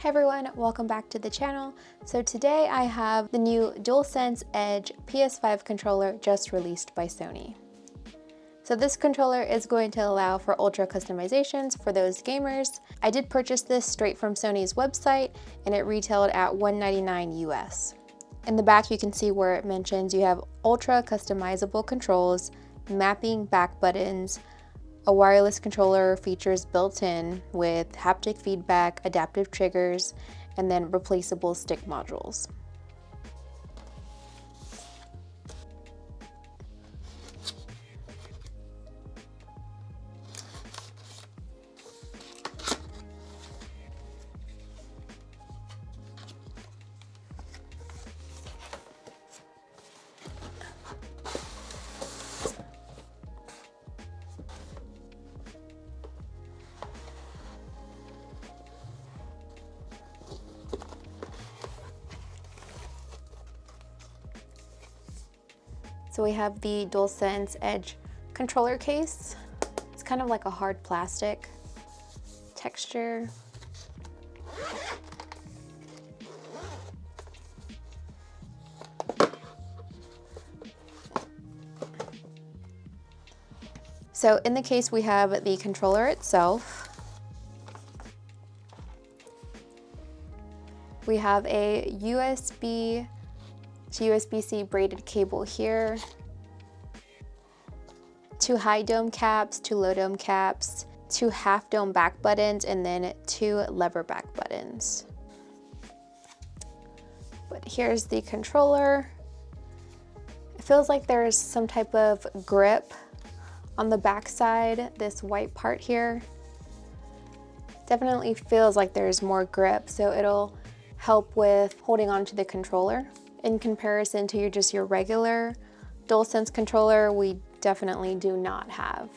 Hey everyone, welcome back to the channel. So today I have the new DualSense Edge PS5 controller just released by Sony. So this controller is going to allow for ultra customizations for those gamers. I did purchase this straight from Sony's website and it retailed at $199 US. In the back you can see where it mentions you have ultra customizable controls, mapping back buttons, a wireless controller features built in with haptic feedback, adaptive triggers, and then replaceable stick modules. So we have the DualSense Edge controller case. It's kind of like a hard plastic texture. So in the case we have the controller itself. We have a USB to USB-C braided cable here, 2 high dome caps, 2 low dome caps, 2 half dome back buttons, and then 2 lever back buttons. But here's the controller. It feels like there's some type of grip on the back side, this white part here. Definitely feels like there's more grip, so it'll help with holding on to the controller. In comparison to just your regular DualSense controller, we definitely do not have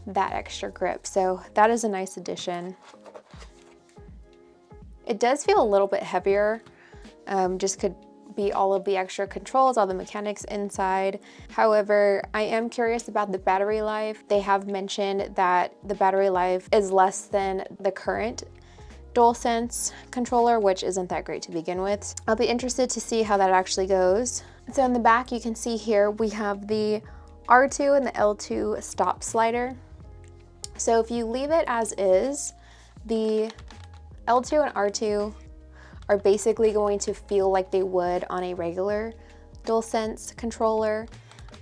that extra grip, so that is a nice addition. It does feel a little bit heavier, just could be all of the extra controls, all the mechanics inside. However, I am curious about the battery life. They have mentioned that the battery life is less than the current DualSense controller, which isn't that great to begin with. I'll be interested to see how that actually goes. So in the back, you can see here we have the R2 and the L2 stop slider. So if you leave it as is, the L2 and R2 are basically going to feel like they would on a regular DualSense controller.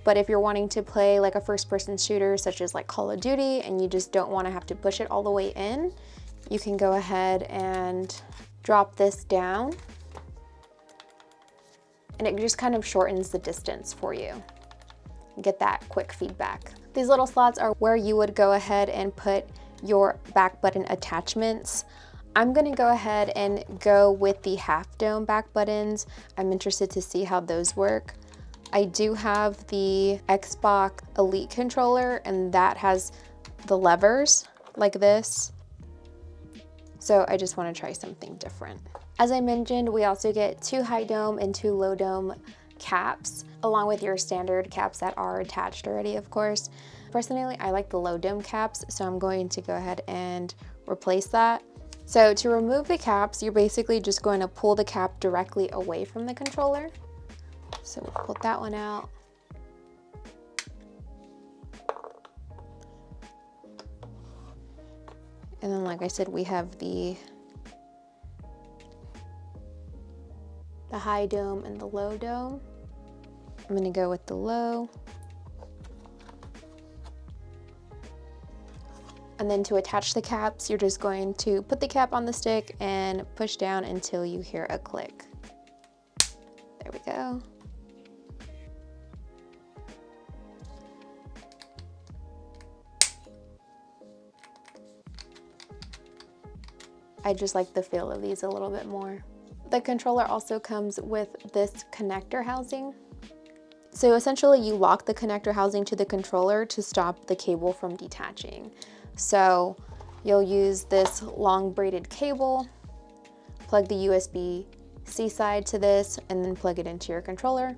But if you're wanting to play like a first-person shooter such as like Call of Duty and you just don't want to have to push it all the way in, you can go ahead and drop this down and it just kind of shortens the distance for you. Get that quick feedback. These little slots are where you would go ahead and put your back button attachments. I'm gonna go ahead and go with the half dome back buttons. I'm interested to see how those work. I do have the Xbox Elite controller and that has the levers like this. So I just want to try something different. As I mentioned, we also get 2 high dome and 2 low dome caps, along with your standard caps that are attached already, of course. Personally, I like the low dome caps, so I'm going to go ahead and replace that. So to remove the caps, you're basically just going to pull the cap directly away from the controller. So we'll pull that one out. And then, like I said, we have the high dome and the low dome. I'm gonna go with the low. And then to attach the caps, you're just going to put the cap on the stick and push down until you hear a click. There we go. I just like the feel of these a little bit more. The controller also comes with this connector housing. So essentially you lock the connector housing to the controller to stop the cable from detaching. So you'll use this long braided cable, plug the USB-C side to this, and then plug it into your controller.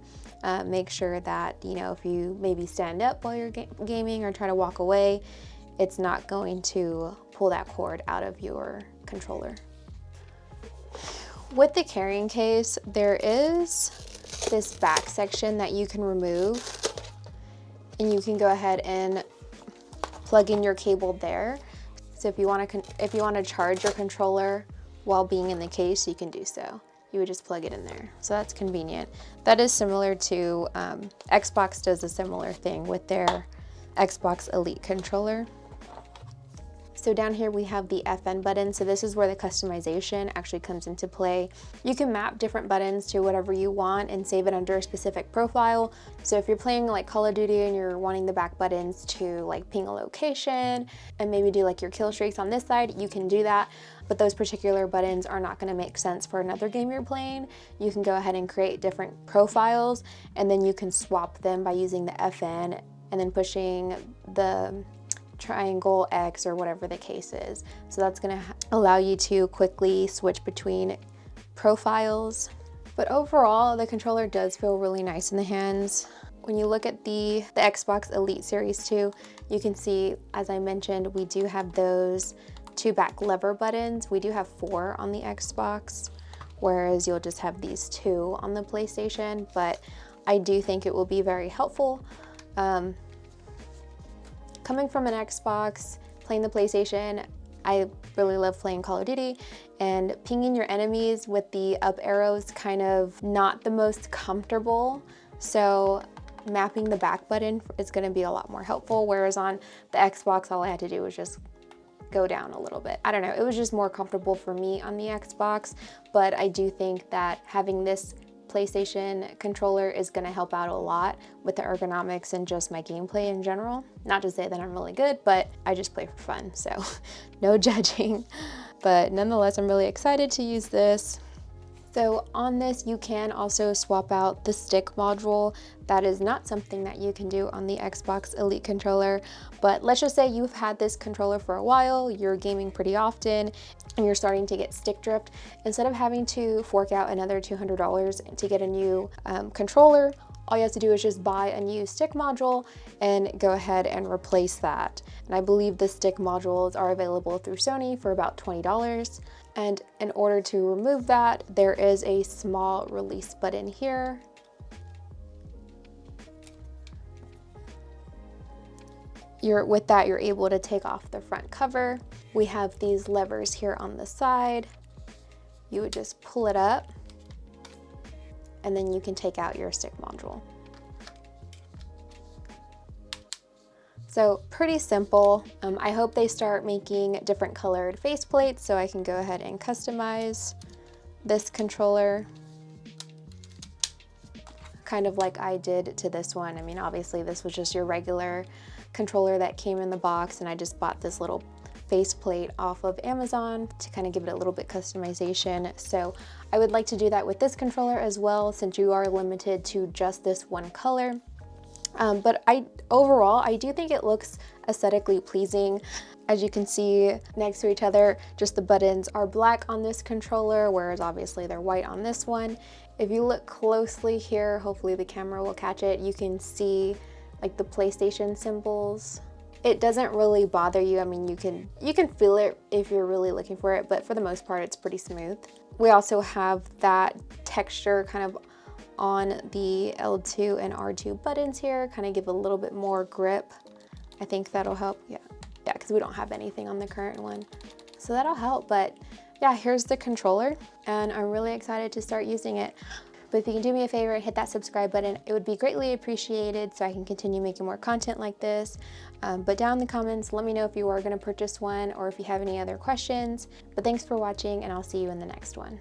Make sure that, if you maybe stand up while you're gaming or try to walk away, it's not going to pull that cord out of your controller. With the carrying case, there is this back section that you can remove, and you can go ahead and plug in your cable there. So if you want to charge your controller while being in the case, you can do so. You would just plug it in there. So that's convenient. That is similar to, Xbox does a similar thing with their Xbox Elite controller. So down here we have the FN button. So this is where the customization actually comes into play. You can map different buttons to whatever you want and save it under a specific profile. So if you're playing like Call of Duty and you're wanting the back buttons to like ping a location and maybe do like your kill streaks on this side, you can do that. But those particular buttons are not going to make sense for another game you're playing. You can go ahead and create different profiles, and then you can swap them by using the FN and then pushing the triangle X or whatever the case is. So that's going to allow you to quickly switch between profiles. But overall, the controller does feel really nice in the hands. When you look at the Xbox Elite Series 2, you can see, as I mentioned, we do have those 2 back lever buttons. We do have 4 on the Xbox, whereas you'll just have these 2 on the PlayStation, but I do think it will be very helpful. Coming from an Xbox, playing the PlayStation, I really love playing Call of Duty, and pinging your enemies with the up arrows kind of not the most comfortable. So mapping the back button is going to be a lot more helpful, whereas on the Xbox, all I had to do was just go down a little bit. I don't know, it was just more comfortable for me on the Xbox, but I do think that having this PlayStation controller is going to help out a lot with the ergonomics and just my gameplay in general. Not to say that I'm really good, but I just play for fun, so no judging. But nonetheless, I'm really excited to use this. So on this, you can also swap out the stick module. That is not something that you can do on the Xbox Elite controller, but let's just say you've had this controller for a while, you're gaming pretty often, and you're starting to get stick dripped. Instead of having to fork out another $200 to get a new controller, all you have to do is just buy a new stick module and go ahead and replace that. And I believe the stick modules are available through Sony for about $20. And in order to remove that, there is a small release button here. With that, you're able to take off the front cover. We have these levers here on the side. You would just pull it up, and then you can take out your stick module. So pretty simple. I hope they start making different colored faceplates so I can go ahead and customize this controller, kind of like I did to this one. I mean, obviously this was just your regular controller that came in the box, and I just bought this little faceplate off of Amazon to kind of give it a little bit customization. So I would like to do that with this controller as well, since you are limited to just this one color. But overall, I do think it looks aesthetically pleasing. As you can see next to each other, just the buttons are black on this controller, whereas obviously they're white on this one. If you look closely here, hopefully the camera will catch it, you can see like the PlayStation symbols. It doesn't really bother you. I mean, you can feel it if you're really looking for it, but for the most part, it's pretty smooth. We also have that texture kind of on the L2 and R2 buttons here, kind of give a little bit more grip. I think that'll help. Yeah, because we don't have anything on the current one. So that'll help, but yeah, here's the controller, and I'm really excited to start using it. But if you can do me a favor and hit that subscribe button, it would be greatly appreciated so I can continue making more content like this. But down in the comments, let me know if you are going to purchase one or if you have any other questions. But thanks for watching, and I'll see you in the next one.